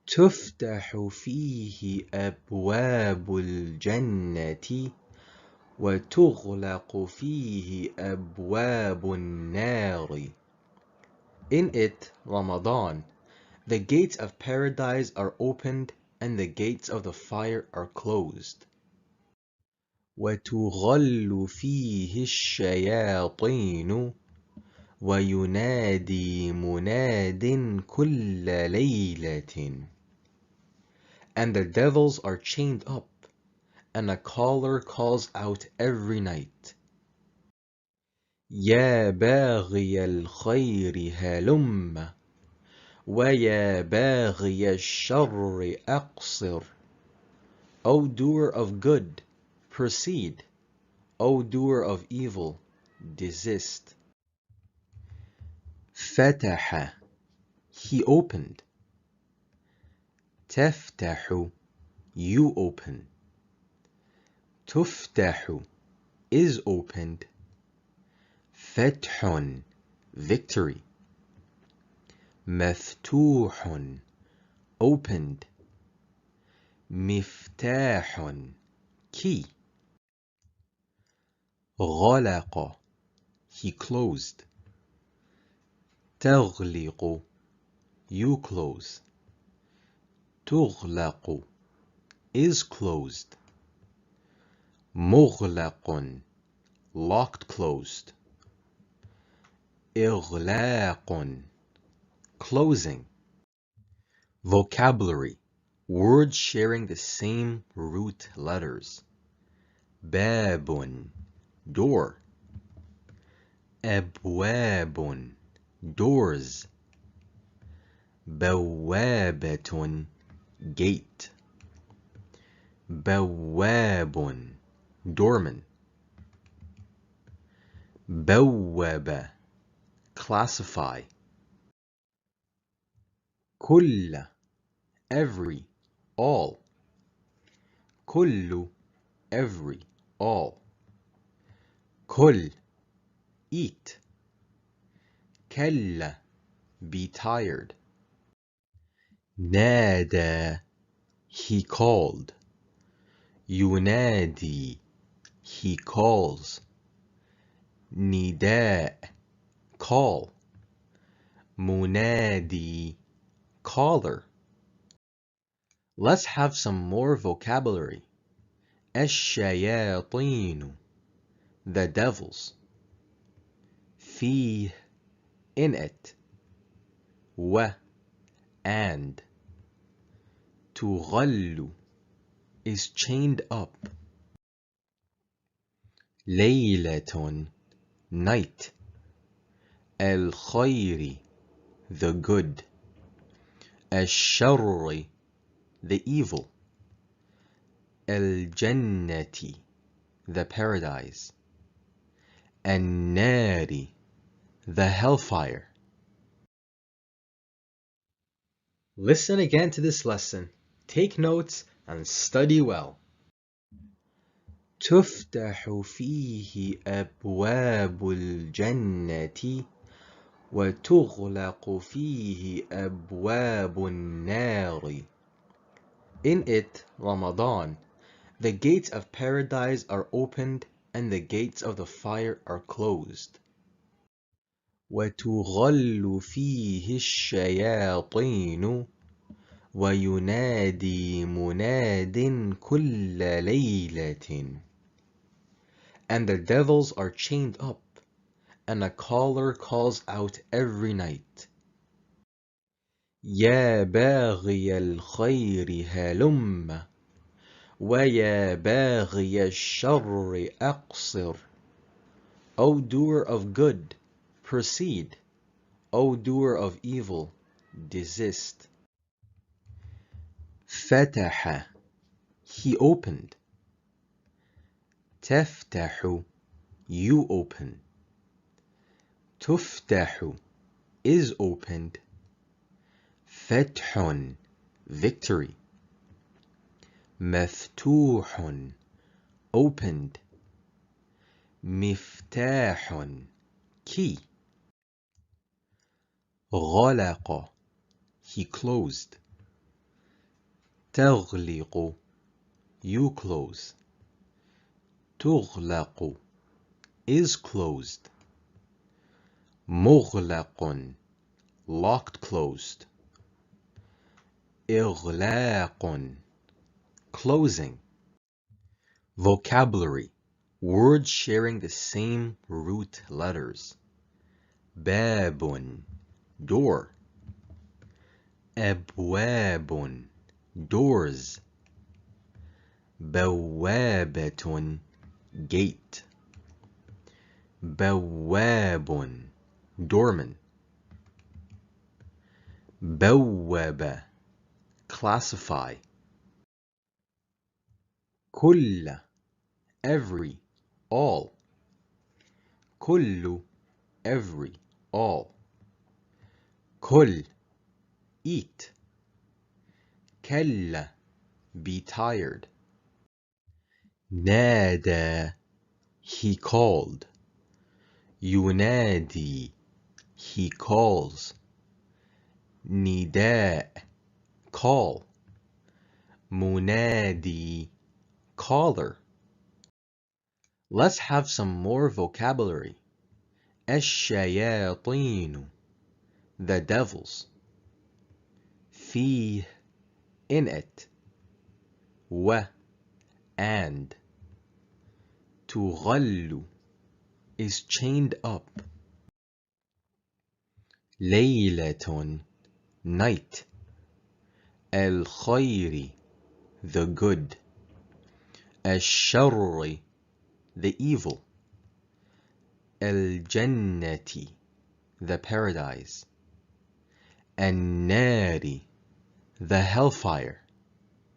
تفتح فيه أبواب الجنة وتغلق فيه أبواب النار. In it, Ramadan, the gates of paradise are opened and the gates of the fire are closed. وتغل فيه الشياطين وينادي مناد كل ليلة. And the devils are chained up, and a caller calls out every night. يا باغي الخير هلم ويا باغي الشر أقصر. O doer of good, proceed. O doer of evil, desist. فتح, he opened. تفتح, you open. تفتح, is opened. فتح, victory. مفتوح, opened. مفتاح, key. غلق, he closed. تغلق, you close. تغلق, is closed. مغلق, locked closed. إغلاق, closing. Vocabulary, words sharing the same root letters. باب, door. أبواب, doors. بوابة, gate. بواب, doorman. بواب, classify. كل, every, all. كل, every, all. كل, eat. كلا, be tired. نادى, he called. ينادي, he calls. نداء, call. منادي, caller. Let's have some more vocabulary. الشياطين, the devils. فيه, in it. و, and. تغل, is chained up. ليلة, night. الخير, the good. الشر, the evil. الجنة, the paradise. النار, the hellfire. Listen again to this lesson. Take notes and study well. تفتح فيه أبواب الجنة وتغلق فيه أبواب النار. In it, Ramadan, the gates of paradise are opened and the gates of the fire are closed. وتغل فيه الشياطين وينادي مناد كل ليلة. And the devils are chained up, and a caller calls out every night. يا باغي الخير هلم ويا باغي الشر أقصر. O doer of good, proceed. O doer of evil, desist. فتح, he opened. تفتح, you open. تفتح, is opened. فتح, victory. مفتوح, opened. مفتاح, key. غلق, he closed. تغلق, you close. تغلق, is closed. مغلق, locked, closed. إغلاق, closing. Vocabulary, words sharing the same root letters. باب, door. أبواب, doors. بوابة, gate. بواب, doorman. بوابة, classify. كل, every, all. كل, every, all. كل, eat. كلا, be tired. نادى, he called. ينادي, he calls. نداء, call. منادي, caller. Let's have some more vocabulary. الشياطين, the devils. فيه, in it. و, and. تغل, is chained up. ليلة, night. الخير, the good. الشر, the evil. الجنة, the paradise. النار, the hellfire.